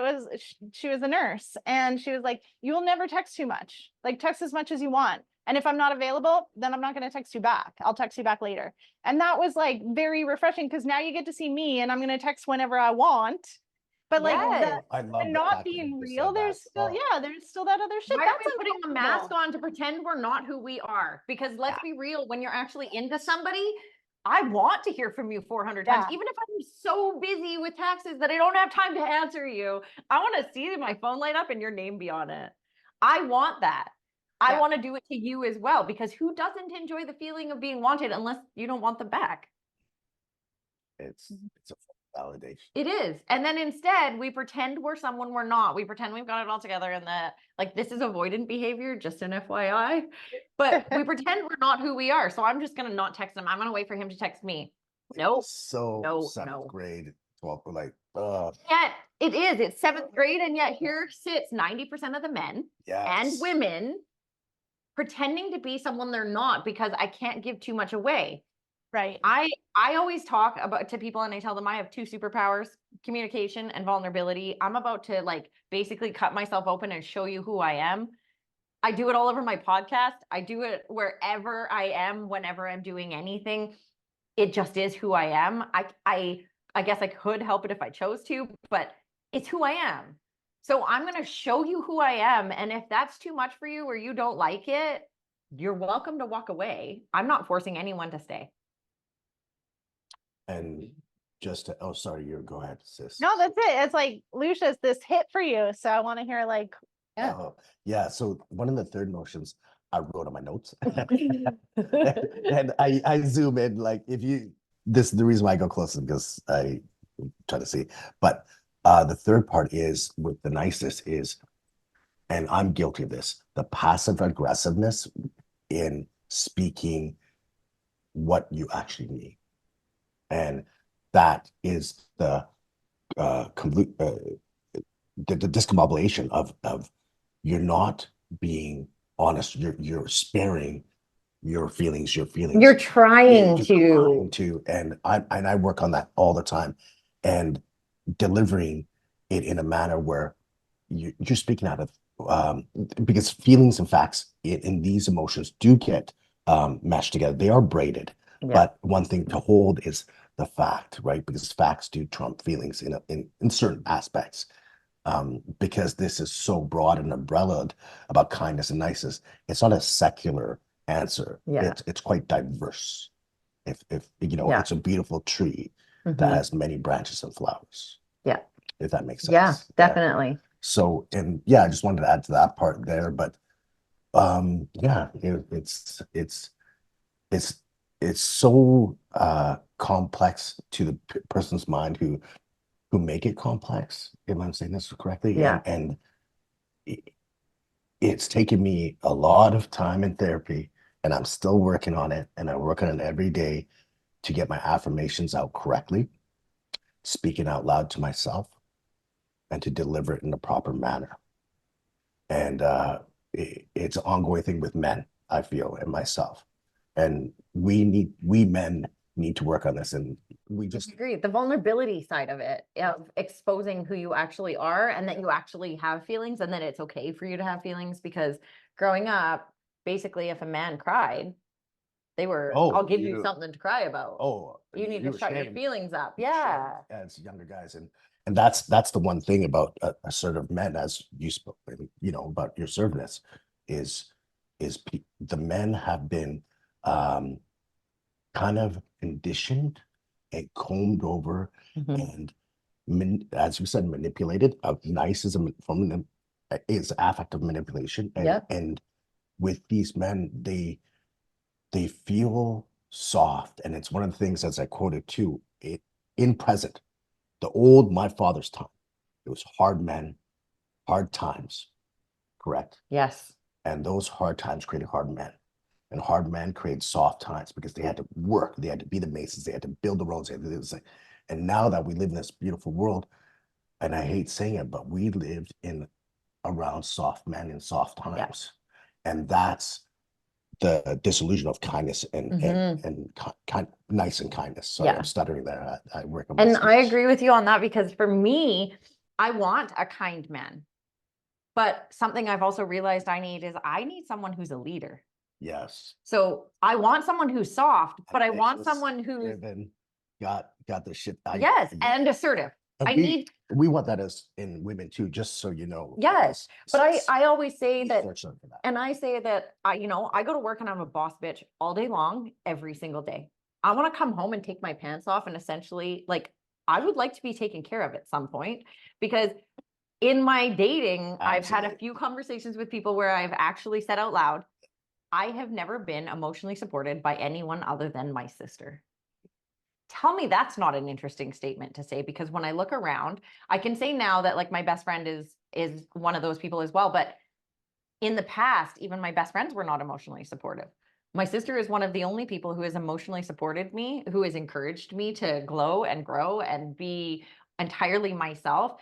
she was a nurse, and she was like, you'll never text too much. Like, text as much as you want. And if I'm not available, then I'm not going to text you back. I'll text you back later. And that was like very refreshing, because now you get to see me and I'm going to text whenever I want. But like the not being real, there's still, there's still that other shit. Why are we putting a mask on to pretend we're not who we are? Because let's be real, when you're actually into somebody, I want to hear from you 400 times, even if I'm so busy with taxes that I don't have time to answer you. I want to see my phone light up and your name be on it. I want that. I want to do it to you as well, because who doesn't enjoy the feeling of being wanted unless you don't want them back? It's a validation. It is. And then instead we pretend we're someone we're not. We pretend we've got it all together, and that, like, this is avoidant behavior, just an FYI, but we pretend we're not who we are. So I'm just going to not text him. I'm going to wait for him to text me. Nope. So seventh grade, 12th, like, yet it is. It's 7th grade, and yet here sits 90% of the men and women pretending to be someone they're not, because I can't give too much away. Right. I always talk about to people, and I tell them I have 2 superpowers: communication and vulnerability. I'm about to like basically cut myself open and show you who I am. I do it all over my podcast. I do it wherever I am, whenever I'm doing anything. It just is who I am. I guess I could help it if I chose to, but it's who I am. So I'm going to show you who I am. And if that's too much for you or you don't like it, you're welcome to walk away. I'm not forcing anyone to stay. And just to, oh, sorry, go ahead, sis. No, that's it. It's like, Lucious, this hit for you. So I want to hear like, so one of the third motions I wrote on my notes. and I zoom in, like, this is the reason why I go closer, because I try to see. But the third part is with the niceness is, and I'm guilty of this, the passive aggressiveness in speaking what you actually need. And that is the complete the discombobulation of you're not being honest. You're sparing your feelings. You're trying to, and I work on that all the time, and delivering it in a manner where you're speaking out of because feelings and facts in these emotions do get meshed together. They are braided. But one thing to hold is the fact, right? Because facts do trump feelings in certain aspects. Because this is so broad and umbrellaed about kindness and niceness, it's not a secular answer. It's quite diverse. If it's a beautiful tree that has many branches and flowers. Yeah. If that makes sense. Yeah, definitely. So, and I just wanted to add to that part there, but it's so complex to the person's mind who make it complex, if I'm saying this correctly. And it's taken me a lot of time in therapy, and I'm still working on it, and I work on it every day to get my affirmations out correctly, speaking out loud to myself, and to deliver it in the proper manner. And it's an ongoing thing with men, I feel, and myself. And we men need to work on this, and we just agree. The vulnerability side of it, of exposing who you actually are, and that you actually have feelings, and that it's okay for you to have feelings. Because growing up, basically, if a man cried, they were, I'll give you something to cry about. You need to shut your feelings up. As younger guys, and And that's the one thing about assertive men, as you spoke, about your assertiveness, is the men have been kind of conditioned and combed over and as you said, manipulated. Nice is is affective manipulation, and with these men, they feel soft, and it's one of the things, as I quoted too, in present, my father's time, it was hard men, hard times, correct? Yes. And those hard times created hard men. And hard men created soft times because they had to work, they had to be the masons, they had to build the roads, they had to do this thing. And now that we live in this beautiful world, and I hate saying it, but we lived around soft men in soft times. And that's the disillusion of kindness and nice and kindness. Sorry, I'm stuttering there. I work on my And I speech. agree with you on that, because for me, I want a kind man. But something I've also realized I need someone who's a leader. Yes. So I want someone who's soft, but I want someone who's driven, got the shit. And assertive. We want that as in women too, just so you know. Yes, but I always say that, that, and I say that I go to work and I'm a boss bitch all day long, every single day. I want to come home and take my pants off, and essentially, like, I would like to be taken care of at some point, because in my dating, I've had a few conversations with people where I've actually said out loud, I have never been emotionally supported by anyone other than my sister. Tell me that's not an interesting statement to say, because when I look around, I can say now that, like, my best friend is one of those people as well. But in the past, even my best friends were not emotionally supportive. My sister is one of the only people who has emotionally supported me, who has encouraged me to glow and grow and be entirely myself.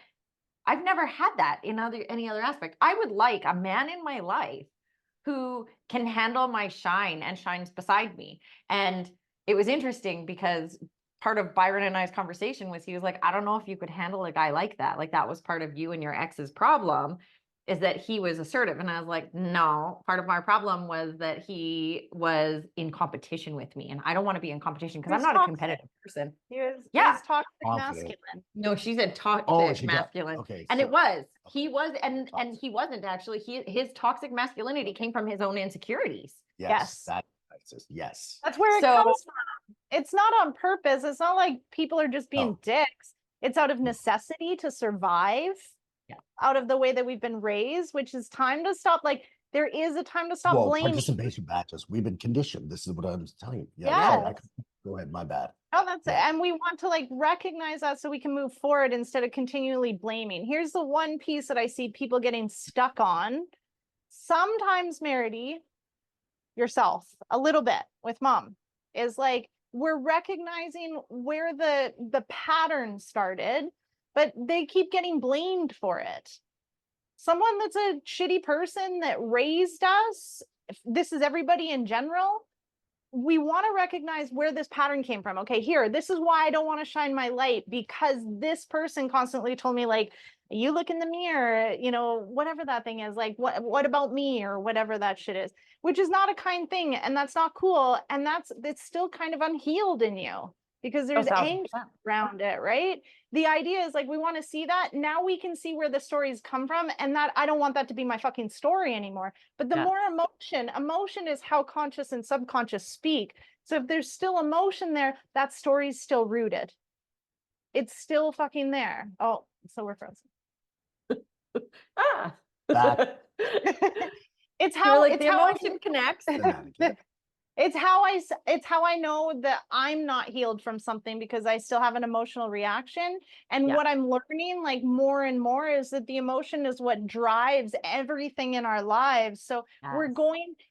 I've never had that in any other aspect. I would like a man in my life who can handle my shine and shines beside me. And it was interesting because part of Byron and I's conversation was, he was like, I don't know if you could handle a guy like that. Like, that was part of you and your ex's problem, is that he was assertive. And I was like, no, part of my problem was that he was in competition with me. And I don't want to be in competition because I'm not a competitive person. He was toxic masculine. No, she said toxic masculine. Okay. And he was, and he wasn't actually, his toxic masculinity came from his own insecurities. Yes. Yes. That's where it comes from. It's not on purpose. It's not like people are just being dicks. It's out of necessity to survive, out of the way that we've been raised, which is time to stop. Like, there is a time to stop blaming. Participation badges. We've been conditioned. This is what I'm telling you. Go ahead. My bad. Oh, that's it. And we want to, like, recognize that so we can move forward instead of continually blaming. Here's the one piece that I see people getting stuck on. Sometimes, Meridee, yourself a little bit with mom, is like, we're recognizing where the pattern started, but they keep getting blamed for it. Someone that's a shitty person that raised us, this is everybody in general, we want to recognize where this pattern came from. Okay, this is why I don't want to shine my light, because this person constantly told me, like, you look in the mirror, whatever that thing is, like, what about me, or whatever that shit is, which is not a kind thing, and that's not cool, and it's still kind of unhealed in you, because there's anger around it, right? The idea is, like, we want to see that. Now we can see where the stories come from, and that I don't want that to be my fucking story anymore. But the more emotion is how conscious and subconscious speak. So if there's still emotion there, that story's still rooted. It's still fucking there. Oh, so we're frozen. It's how the emotion connects. It's how I know that I'm not healed from something, because I still have an emotional reaction. And what I'm learning, like, more and more, is that the emotion is what drives everything in our lives. So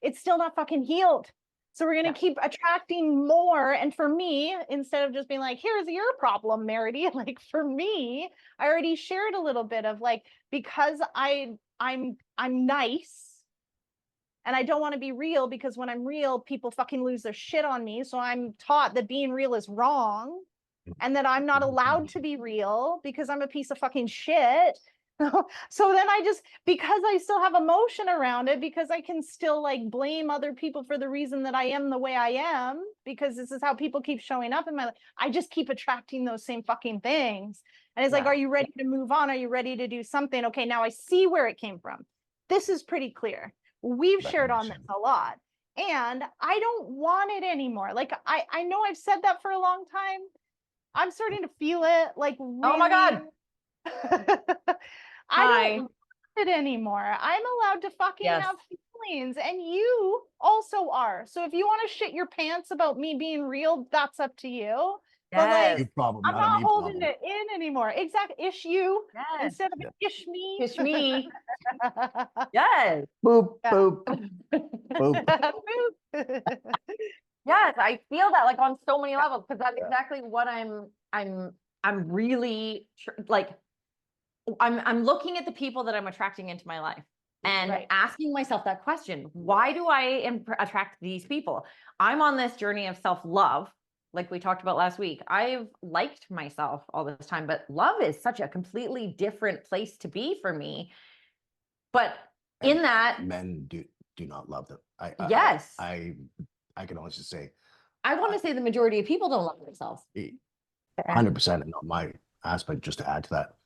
it's still not fucking healed. So we're going to keep attracting more. And for me, instead of just being like, here's your problem, Meridee, like, for me, I already shared a little bit of, like, because I'm nice, and I don't want to be real, because when I'm real, people fucking lose their shit on me. So I'm taught that being real is wrong, and that I'm not allowed to be real because I'm a piece of fucking shit. So then because I still have emotion around it, because I can still, like, blame other people for the reason that I am the way I am, because this is how people keep showing up in my life, I just keep attracting those same fucking things. And it's like, Yeah. are you ready to move on? Are you ready to do something? Okay, now I see where it came from. This is pretty clear. We've shared on this a lot. And I don't want it anymore. Like, I know I've said that for a long time. I'm starting to feel it, like, really. Oh my God. I Hi. don't want it anymore. I'm allowed to fucking Yes. have feelings, and you also are. So if you want to shit your pants about me being real, that's up to you. But Yes. You problem, I'm not a not me holding problem. it in anymore. Exactly. Ish you Yes. instead of Yeah. ish me. Kiss me. Yes. Boop, Yeah. boop, boop. Yes, I feel that like on so many levels because that's Yeah. exactly what I'm really like I'm looking at the people that I'm attracting into my life and Right. asking myself that question. Why do I attract these people? I'm on this journey of self-love, like we talked about last week. I've liked myself all this time, but love is such a completely different place to be for me. But in And that, men do not love them. yes, I can always just say I want to say the majority of people don't love themselves. 100%, and on my aspect, just to add to that,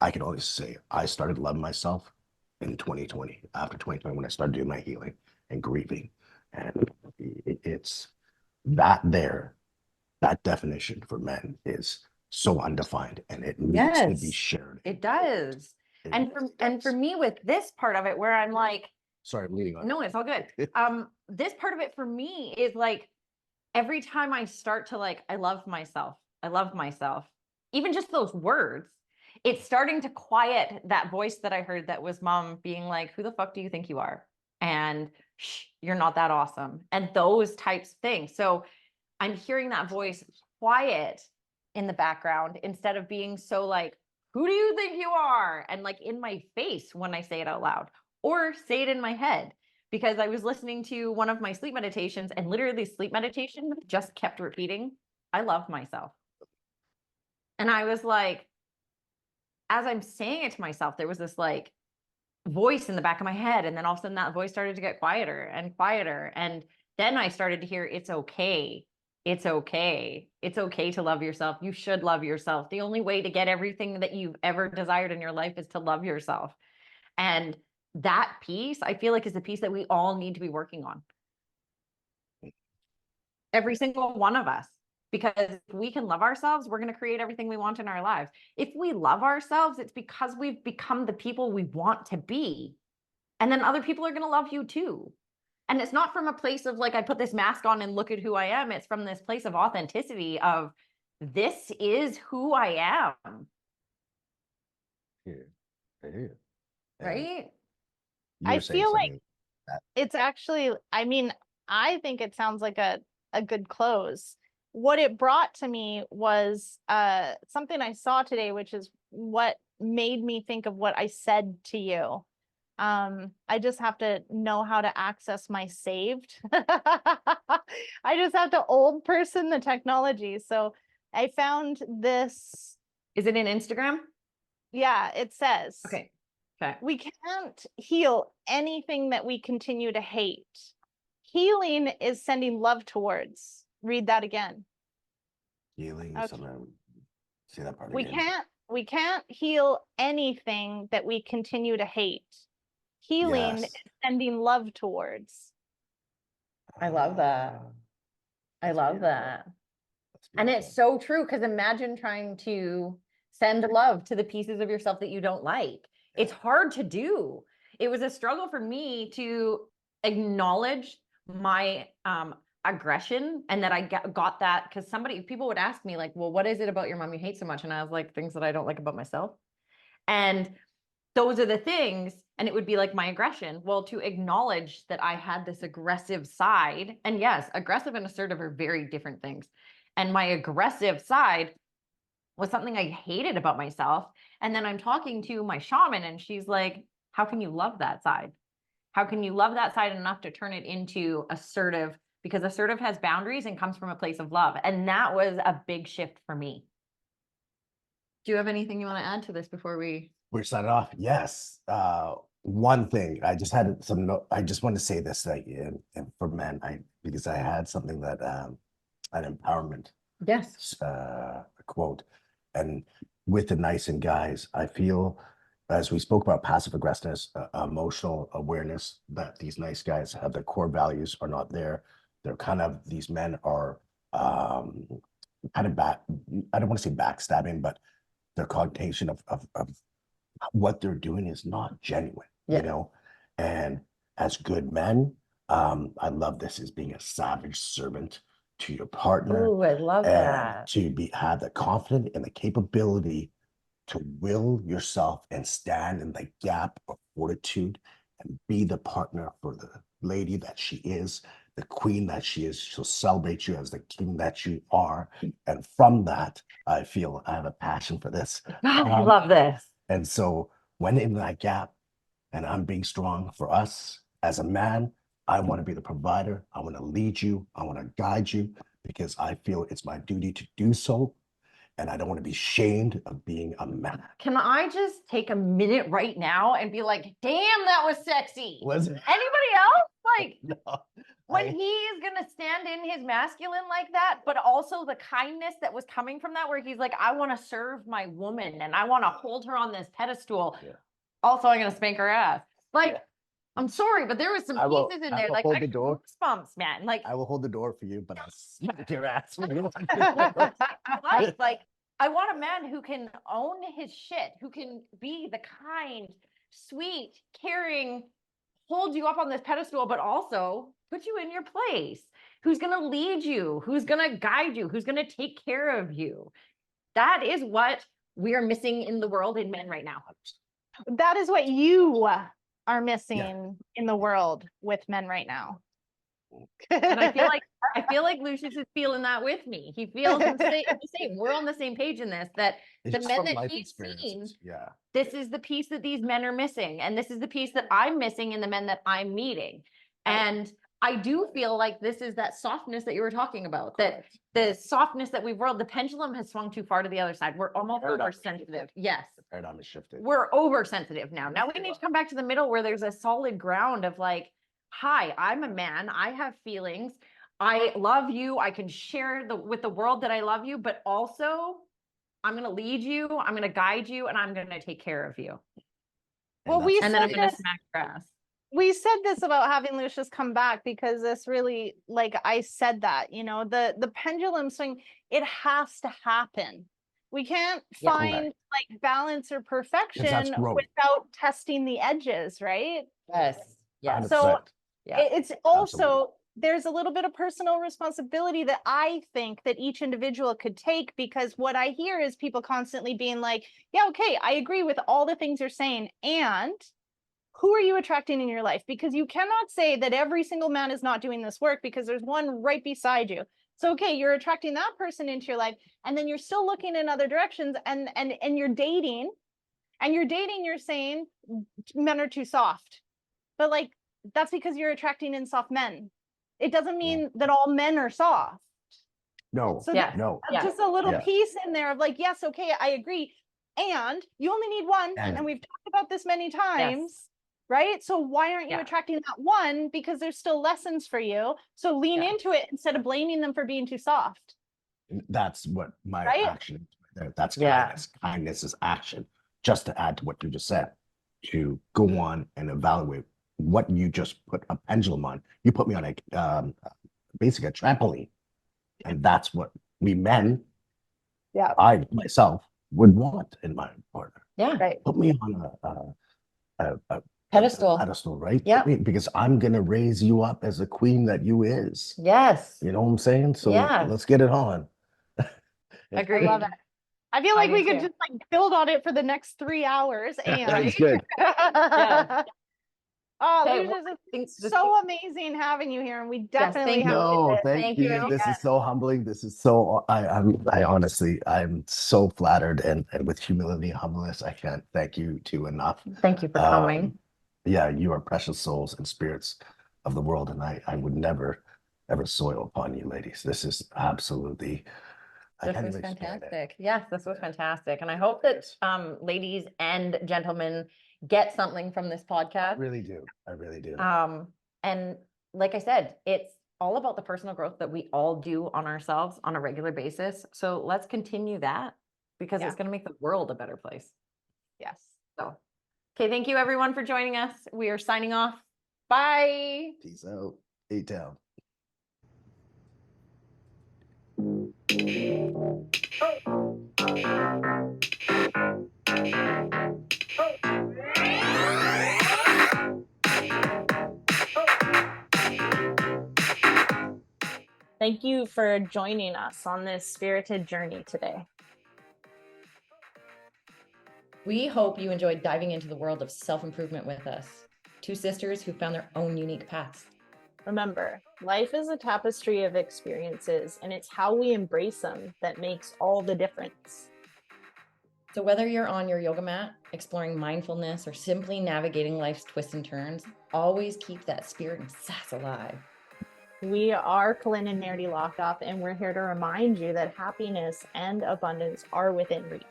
I can only say I started loving myself in 2020, after 2020, when I started doing my healing and grieving. And it's that there, that definition for men is so undefined, and it needs to be Yes, shared. it does. It And for does. me with this part of it where I'm like, Sorry, I'm leading on. no, it's all good. This part of it for me is like every time I start to like, I love myself, even just those words, it's starting to quiet that voice that I heard that was mom being like, who the fuck do you think you are? And shh, you're not that awesome. And those types of things. So I'm hearing that voice quiet in the background instead of being so like, who do you think you are? And like in my face when I say it out loud or say it in my head. Because I was listening to one of my sleep meditations and literally sleep meditation just kept repeating, I love myself. And I was like, as I'm saying it to myself, there was this like voice in the back of my head. And then all of a sudden that voice started to get quieter and quieter. And then I started to hear, it's okay. It's okay. It's okay to love yourself. You should love yourself. The only way to get everything that you've ever desired in your life is to love yourself. And that piece, I feel like, is the piece that we all need to be working on. Every single one of us. Because if we can love ourselves, we're going to create everything we want in our lives. If we love ourselves, it's because we've become the people we want to be. And then other people are going to love you too. And it's not from a place of like, I put this mask on and look at who I am. It's from this place of authenticity of this is who I am. Yeah. Right? I feel like it's actually, I mean, I think it sounds like a good close. What it brought to me was something I saw today, which is what made me think of what I said to you. I just have to know how to access my saved. I just have to old person the technology. So I found this. Is it in Instagram? Yeah, it says. Okay. Okay. We can't heal anything that we continue to hate. Healing is sending love towards. Read that again. Healing. Okay. See that part We again. can't heal anything that we continue to hate. Healing Yes. is sending love towards. I love that. I love that. And it's so true because imagine trying to send love to the pieces of yourself that you don't like. It's hard to do. It was a struggle for me to acknowledge my aggression and that I got that because people would ask me like, well, what is it about your mom you hate so much? And I was like, things that I don't like about myself. And those are the things. And it would be like my aggression. Well, to acknowledge that I had this aggressive side, and yes, aggressive and assertive are very different things. And my aggressive side was something I hated about myself. And then I'm talking to my shaman and she's like, how can you love that side? How can you love that side enough to turn it into assertive? Because assertive has boundaries and comes from a place of love. And that was a big shift for me. Do you have anything you want to add to this before we sign off? Yes. One thing I just had I just want to say this like for men, because I had something that an empowerment yes quote, and with the nice and guys, I feel, as we spoke about passive aggressiveness, emotional awareness, that these nice guys have their core values are not there. They're kind of, these men are kind of I don't want to say backstabbing, but their connotation of what they're doing is not genuine, Yeah. you know? And as good men, I love this as being a savage servant to your partner. Ooh, I love and that. to have the confidence and the capability to will yourself and stand in the gap of fortitude and be the partner for the lady that she is, the queen that she is. She'll celebrate you as the king that you are. And from that, I feel I have a passion for this. I love this. And so when in that gap and I'm being strong for us as a man, I want to be the provider. I want to lead you. I want to guide you because I feel it's my duty to do so. And I don't want to be shamed of being a man. Can I just take a minute right now and be like, damn, that was sexy. Was it? Anybody else? Like, No, when he is going to stand in his masculine like that, but also the kindness that was coming from that, where he's like, I want to serve my woman and I want to hold her on this pedestal. Yeah. Also, I'm going to spank her ass. Like, I'm sorry, but there was some pieces in there. Like, hold I the door. goosebumps, man. Like, I will hold the door for you, but I'll smack your ass. like, I want a man who can own his shit, who can be the kind, sweet, caring, hold you up on this pedestal, but also put you in your place, who's going to lead you, who's going to guide you, who's going to take care of you. That is what we are missing in the world in men right now. That is what you are missing in the world with men right now. And I feel like Lucious is feeling that with me. He feels the same. We're on the same page in this, that the men that he's seen, this is the piece that these men are missing. And this is the piece that I'm missing in the men that I'm meeting. And I do feel like this is that softness that you were talking about, that the softness that we've rolled, the pendulum has swung too far to the other side. We're almost oversensitive. Yes. The paradigm is shifted. We're oversensitive now. Now we need to come back to the middle where there's a solid ground of like, hi, I'm a man. I have feelings. I love you. I can share with the world that I love you, but also I'm going to lead you. I'm going to guide you, and I'm going to take care of you. Well, and then I'm going to smack your ass. We said this about having Lucious come back because this really, like I said that, you know, the pendulum swing, it has to happen. We can't find like balance or perfection without testing the edges, right? Yes. Yes. So it's also, there's a little bit of personal responsibility that I think that each individual could take, because what I hear is people constantly being like, yeah, okay, I agree with all the things you're saying. And who are you attracting in your life? Because you cannot say that every single man is not doing this work, because there's one right beside you. So, okay, you're attracting that person into your life, and then you're still looking in other directions, and you're dating, you're saying men are too soft. But like, that's because you're attracting in soft men. It doesn't mean that all men are soft. No. So just a little piece in there of like, yes, okay, I agree. And you only need one. And we've talked about this many times, right? So why aren't you attracting that one? Because there's still lessons for you. So lean into it instead of blaming them for being too soft. That's what my action is. That's kindness. Kindness is action. Just to add to what you just said, to go on and evaluate what you just put a pendulum on. You put me on a basically a trampoline, and that's what we men, I myself, would want in my partner. Put me on a pedestal, right? Because I'm gonna raise you up as the queen that you is. Yes. You know what I'm saying? So let's get it on. Agreed. I love it. I feel like we could just like build on it for the next 3 hours. And that's good. Oh, it's so amazing having you here, and we definitely have to. Thank you. This is so humbling. This is so. I honestly, I'm so flattered, and with humility and humbleness, I can't thank you two enough. Thank you for coming. Yeah, you are precious souls and spirits of the world, and I would never ever soil upon you, ladies. This is absolutely. This was fantastic. Yes, this was fantastic, and I hope that ladies and gentlemen get something from this podcast. I really do. I really do. And like I said, it's all about the personal growth that we all do on ourselves on a regular basis. So let's continue that. because Yeah. it's going to make the world a better place. Yes. So, okay. Thank you everyone for joining us. We are signing off. Bye. Peace out. A-Town. Thank you for joining us on this spirited journey today. We hope you enjoyed diving into the world of self-improvement with us. Two sisters who found their own unique paths. Remember, life is a tapestry of experiences, and it's how we embrace them that makes all the difference. So whether you're on your yoga mat, exploring mindfulness, or simply navigating life's twists and turns, always keep that spirit and sass alive. We are Colynn and Meridee Hlokoff, and we're here to remind you that happiness and abundance are within reach.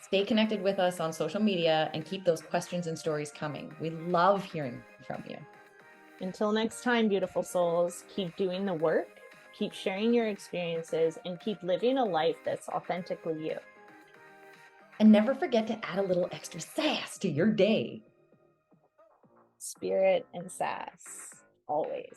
Stay connected with us on social media and keep those questions and stories coming. We love hearing from you. Until next time, beautiful souls, keep doing the work, keep sharing your experiences, and keep living a life that's authentically you. And never forget to add a little extra sass to your day. Spirit and sass, always.